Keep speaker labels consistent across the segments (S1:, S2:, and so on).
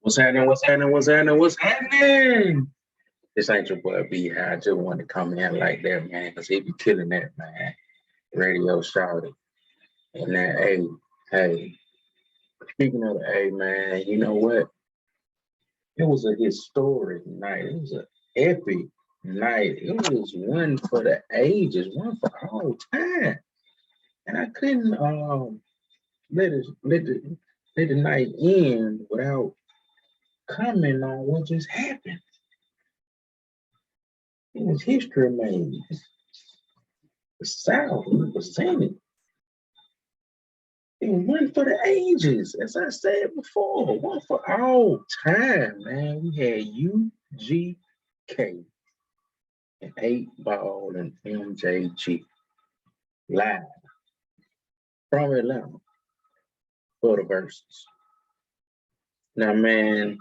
S1: What's happening? What's happening? What's happening? What's happening? This ain't your boy B. I just wanted to come in like that, man, because he be killing that, man. Radio shouted. And then, hey, speaking of the A, man, you know what? It was a historic night. It was an epic night. It was one for the ages, one for all time. And I couldn't let the night end without commenting on what just happened. It was history made. The South represented. It was one for the ages, as I said before, one for all time, man. We had UGK and 8 Ball and MJG live from Atlanta for the verses. Now, man,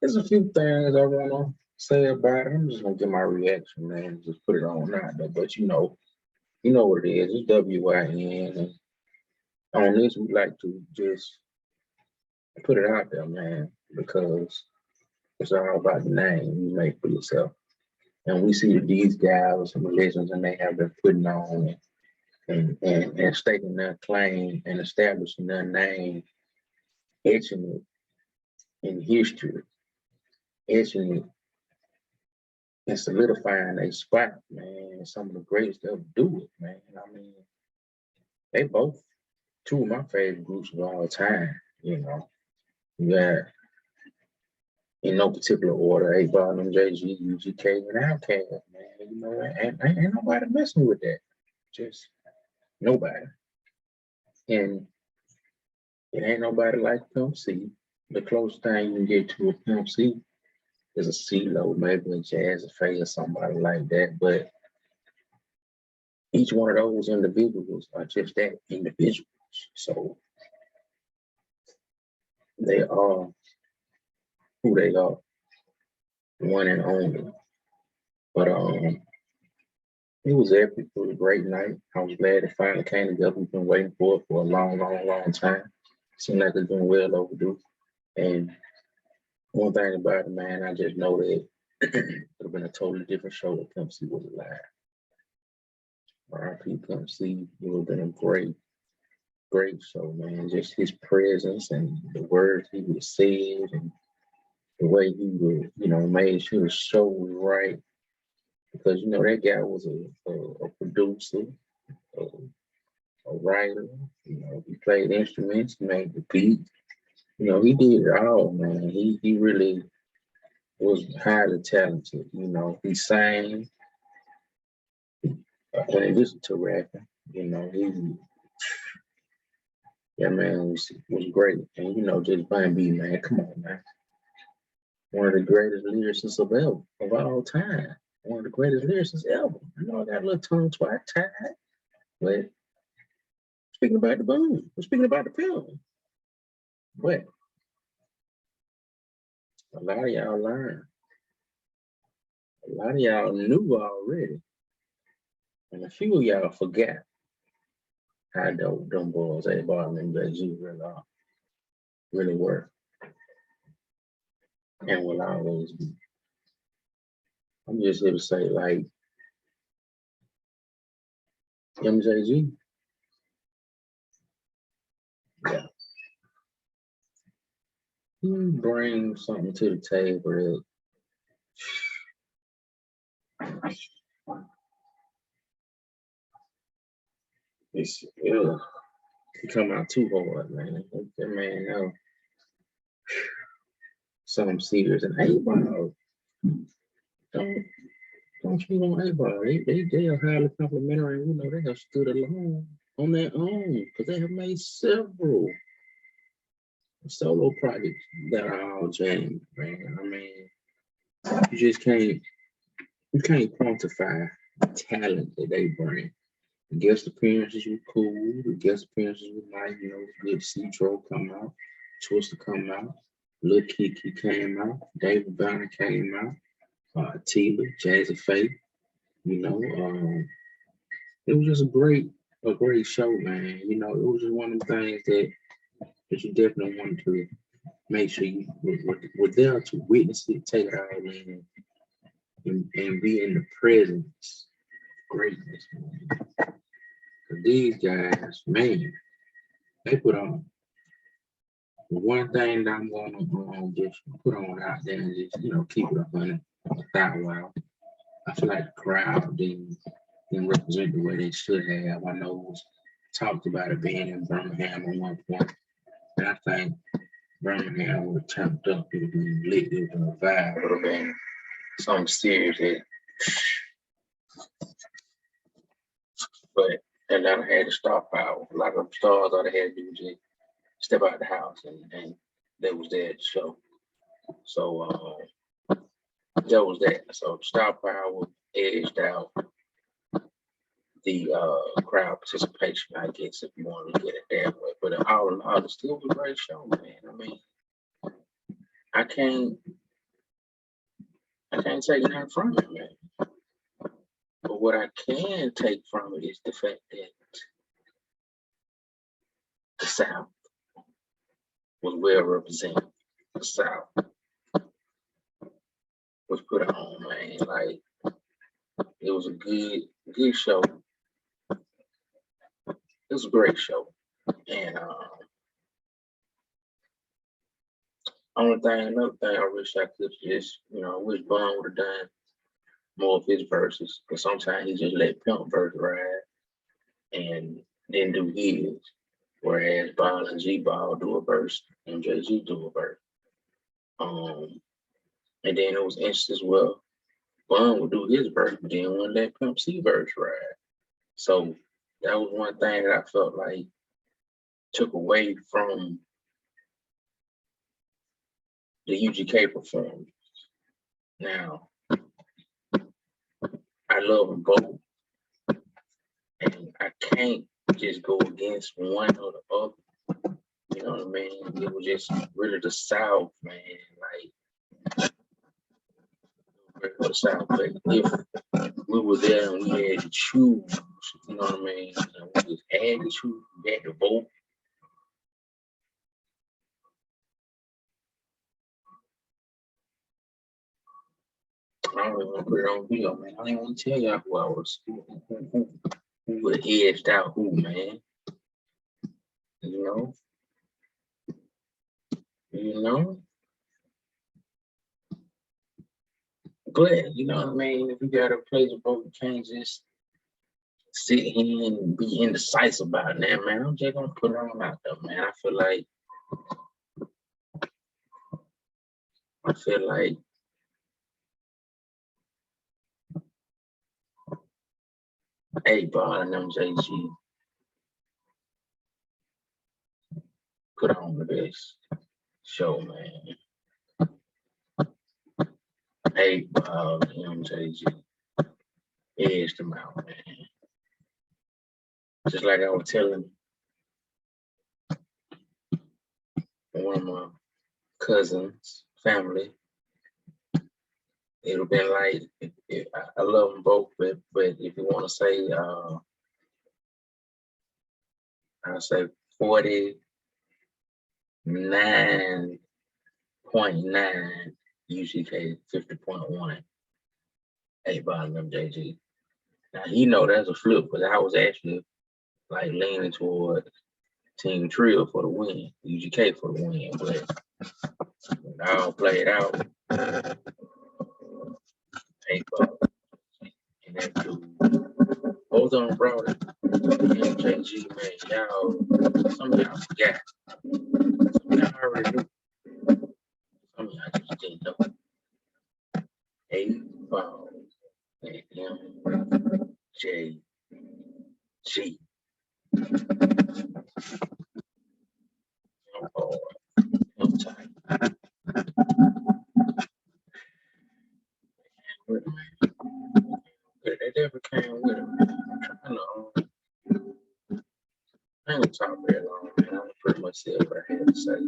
S1: there's a few things I want to say about it. I'm just gonna get my reaction, man. Just put it on out there. But you know what it is. It's WYN, and on this we like to just put it out there, man, because it's all about the name you make for yourself. And we see that these guys are some legends, and they have been putting on and stating their claim and establishing their name, etching it in history, etching it and solidifying a spot, man. Some of the greatest ever do it, man. I mean, they both two of my favorite groups of all time, you know. Yeah, in no particular order, 8 Ball, MJG, UGK, and Outkast, man. You know, ain't nobody messing with that. Just nobody. And it ain't nobody like Pimp C. The closest thing you can get to a Pimp C is a CeeLo, maybe a Jazz Faye or somebody like that. But each one of those individuals are just that, individuals. So they are who they are, one and only. But it was epic. It was a great night. I was glad it finally came together. We've been waiting for it for a long time. Seemed like it's been well overdue. And one thing about it, man, I just know that it would have been a totally different show if Pimp C was alive. R.I.P. Pimp C, it would have been a great show, man. Just his presence and the words he would say and the way he would, made sure the show was right. Because, that guy was a producer, a writer, he played instruments, he made the beat. He did it all, man. He really was highly talented. He sang, in addition to rapping, man, was great. And, just Bun B, man, come on, man. One of the greatest lyricists of all time. One of the greatest lyricists ever. I know I got a little tongue tied, but speaking about the Bun, we're speaking about the film. But a lot of y'all learned. A lot of y'all knew already. And a few of y'all forgot how dope them boys, 8 Ball and MJG really were. And will always be. I'm just here to say, like, MJG. Yeah. He brings something to the table that he come out too hard, man. That man know something serious. And 8 Ball, don't sleep on 8 Ball. They are highly complimentary, and they have stood alone on their own because they have made several solo projects that are all jam, man. I mean, you can't quantify the talent that they bring. The guest appearances were cool. The guest appearances were nice. It was good to see Tro come out, Twister come out, Lil Kiki came out, David Banner came out, Tila, Jazzy Faye. It was just a great show, man. It was just one of the things that you definitely wanted make sure you were there to witness it, take it all in, and be in the presence of greatness, man. These guys, man, they put on. One thing that I'm going to just put on out there and just, keep it up on that while. I feel like the crowd didn't represent the way they should have. I know it was talked about it being in Birmingham at one point, and I think Birmingham would have turned up, it would have been lit, it would have been a vibe, it would have been something serious. But Atlanta had to stop out. A lot of stars all they had to do was just step out the house, and they was there at the show. So that was that. So star power edged out the crowd participation, I guess, if you want to look at it that way. But all in all, it still was a great show, man. I mean, I can't take nothing from it, man. But what I can take from it is the fact that the South was well represented. The South was put on, man. Like, it was a good show. It was a great show. And another thing I wish I could just, I wish Bun would have done more of his verses. Because sometimes he just let Pimp verse ride and didn't do his. Whereas Ball and G-Ball do a verse, MJG do a verse. And then it was instances where Bun would do his verse, but then wouldn't let Pimp C verse ride. So that was one thing that I felt like took away from the UGK performance. Now, I love them both, and I can't just go against one or the other. You know what I mean? It was just really the South, man. Like, really the South. But if we were there and we had to choose, you know what I mean? And we just had to choose, we had to vote. I don't even want to put it on video, man. I don't even want to tell y'all who I was, who would have edged out who, man. You know. But you know what I mean. If you got a place of both, you can't just sit here and be indecisive about that, man. I'm just gonna put it on out there, man. I feel like Ball and MJG put on the best show, man. Ball and MJG edged them out, man. Just like I was telling one of my cousins' family, it would have been like, I love them both, but if you want to say, I'll say 49.9 UGK, 50.1 Ball and MJG. Now, that's a flip, but I was actually like leaning toward Team Trill for the win, UGK for the win, but when I all played out, Ball and that dude, both of them brought it. MJG, man, some of y'all forgot. Some of y'all already knew. Some of y'all just didn't know. Ball and MJG. Oh, I'm tired. They never came with it, man. I'm trying to, I ain't gonna talk very long, man. I pretty much said what I had to say.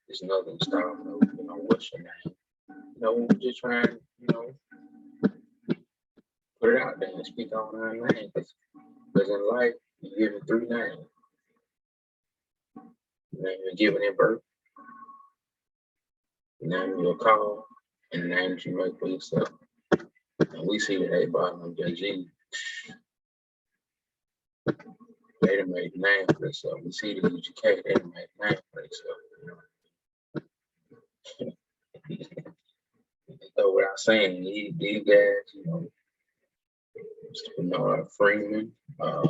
S1: There's another installment of, what's your name? We're just trying, put it out there and speak on our name. Because in life, you're given 3 names. You're given in birth, the name of your car, and the name that you make for yourself. And we see the 8-ball on MJG, they done made the name for themselves. We see the UGK, they done made the name for themselves. So without saying, these guys, Mr. Bernard Freeman, I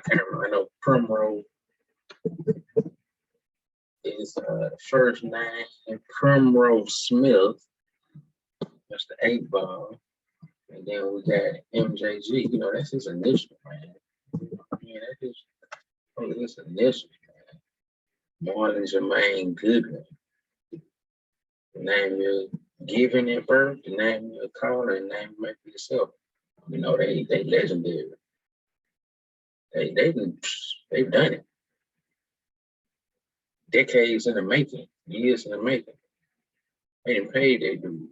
S1: can't remember, I know Primrose is first name, and Primrose Smith, that's the 8-ball. And then we got MJG, that's his initial, man. That's his initial, man. Marlon Jermaine Goodman. The name you're given at birth, the name you're called, and the name you make for yourself. They legendary. They've done it. Decades in the making, years in the making. They didn't pay their dues.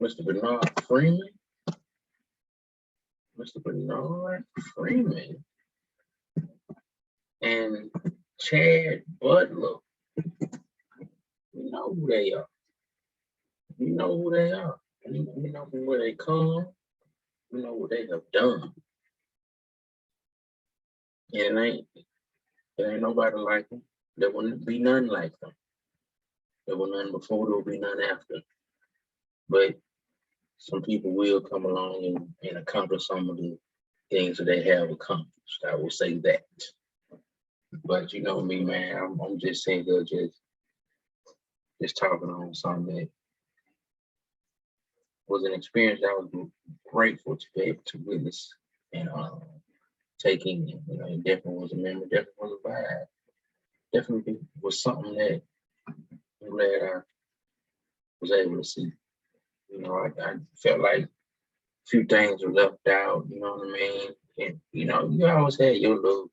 S1: Mr. Bernard Freeman. And Chad Butler. You know who they are. You know who they are. You know from where they come. You know what they have done. And it ain't nobody like them. There wouldn't be none like them. There were none before, there will be none after. But some people will come along and accomplish some of the things that they have accomplished. I will say that. But you know me, man, I'm just saying here, just talking on something that was an experience that I was grateful to be able to witness and taking, it definitely was a memory, definitely was a vibe. Definitely was something that I'm glad I was able to see. I felt like a few things were left out, you know what I mean? And, you always had your little,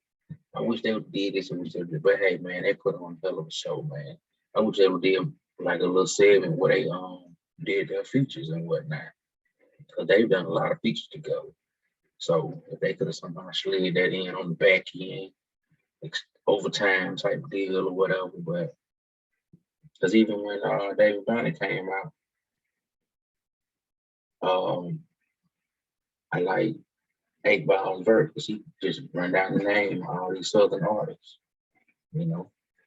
S1: I wish they would did this, but hey, man, they put on a hell of a show, man. I wish they would did like a little segment where they did their features and whatnot. Because they've done a lot of features to go. So if they could have somehow slid that in on the back end, overtime type deal or whatever, but because even when David Bonnie came out, I like 8-ball's verse because he just run down the name of all these southern artists, and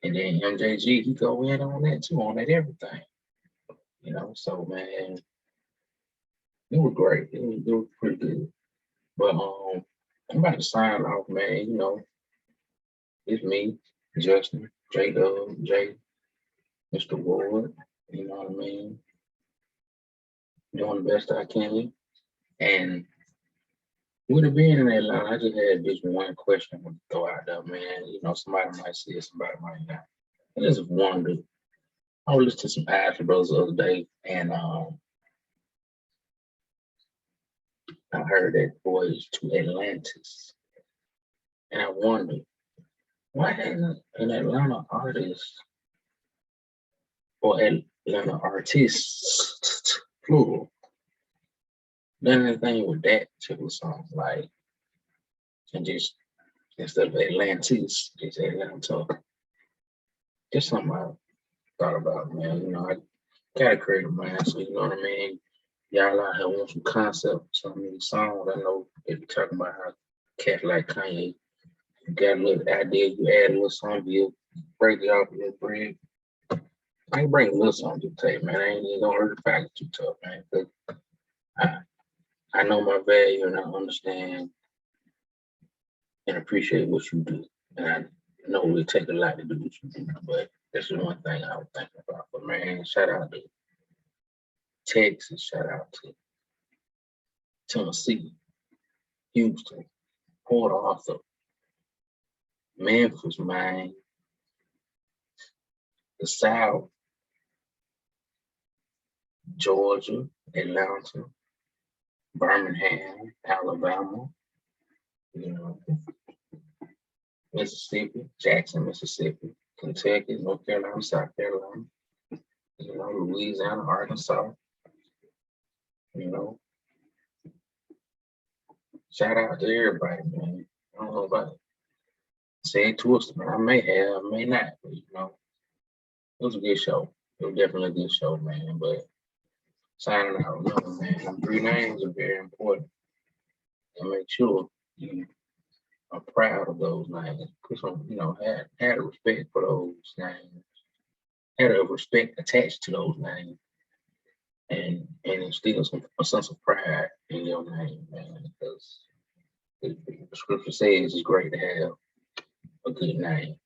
S1: then MJG, he go in on that too, on that everything, so man, it was great. It was pretty good. But I'm about to sign off, man. It's me, Justin, J-Dub, Jay, Mr. Ward, you know what I mean? Doing the best I can. And with it being in Atlanta, I just had this one question to throw out there, man. Somebody might see it, somebody might not. I just wondered. I was listening to some Ashley Brothers the other day, and I heard that voyage to Atlantis. And I wondered, why hasn't an Atlanta artist or Atlanta artists, plural, done anything with that particular song? Like, and just instead of Atlantis, just Atlanta. Just something I thought about, man. I got a creative mind, so you know what I mean? Y'all out here want some concept, some of these songs. I know if you're talking about how cats like Kanye, you got a little idea, you add a little song, you break it off a little bread. I can bring a little something to the table, man. I ain't even gonna hurt the package too tough, man. But I know my value and I understand and appreciate what you do. And I know it take a lot to do what you do, but this is one thing I was thinking about. But man, shout out to Texas, shout out to Tennessee, Houston, Port Arthur, Memphis, man, the South, Georgia, Atlanta, Birmingham, Alabama, Mississippi, Jackson, Mississippi, Kentucky, North Carolina, South Carolina, Louisiana, Arkansas, shout out to everybody, man. I don't know about Said Twister, man. I may have, I may not, but you know, it was a good show. It was definitely a good show, man. But signing out, remember, man, them 3 names are very important. And make sure you are proud of those names. Put some, you know, had a respect for those names. Had a respect attached to those names. And instill a sense of pride in your name, man. Because the scripture says it's great to have a good name.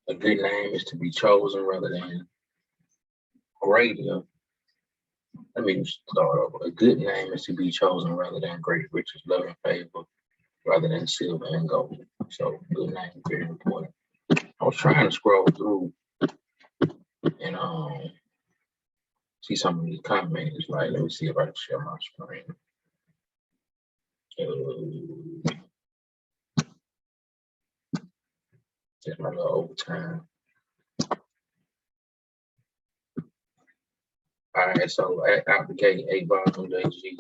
S1: A good name is to be chosen rather than greater. Let me start over. A good name is to be chosen rather than great riches, love, and favor, rather than silver and gold. So, good name is very important. I was trying to scroll through and see some of these comments. Like, let me see if I can share my screen. Just my little overtime. All right, so out the gate, 8 bars on MJG.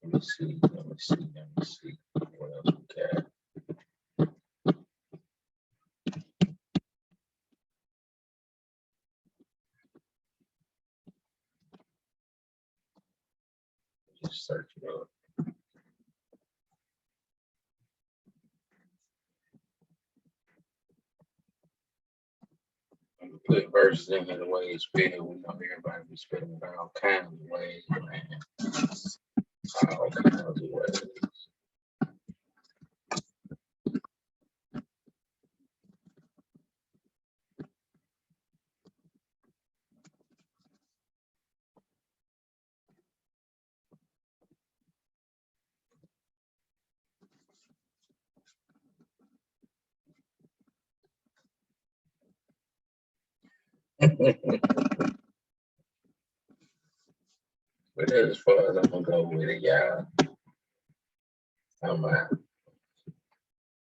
S1: Let me see. What else we got? Just search it up. I'm gonna put verses in here the way it's spelled. We know everybody be spelling it all kinds of ways, man. All kinds of ways. But that's as far as I'm gonna go with it, y'all. I'm out.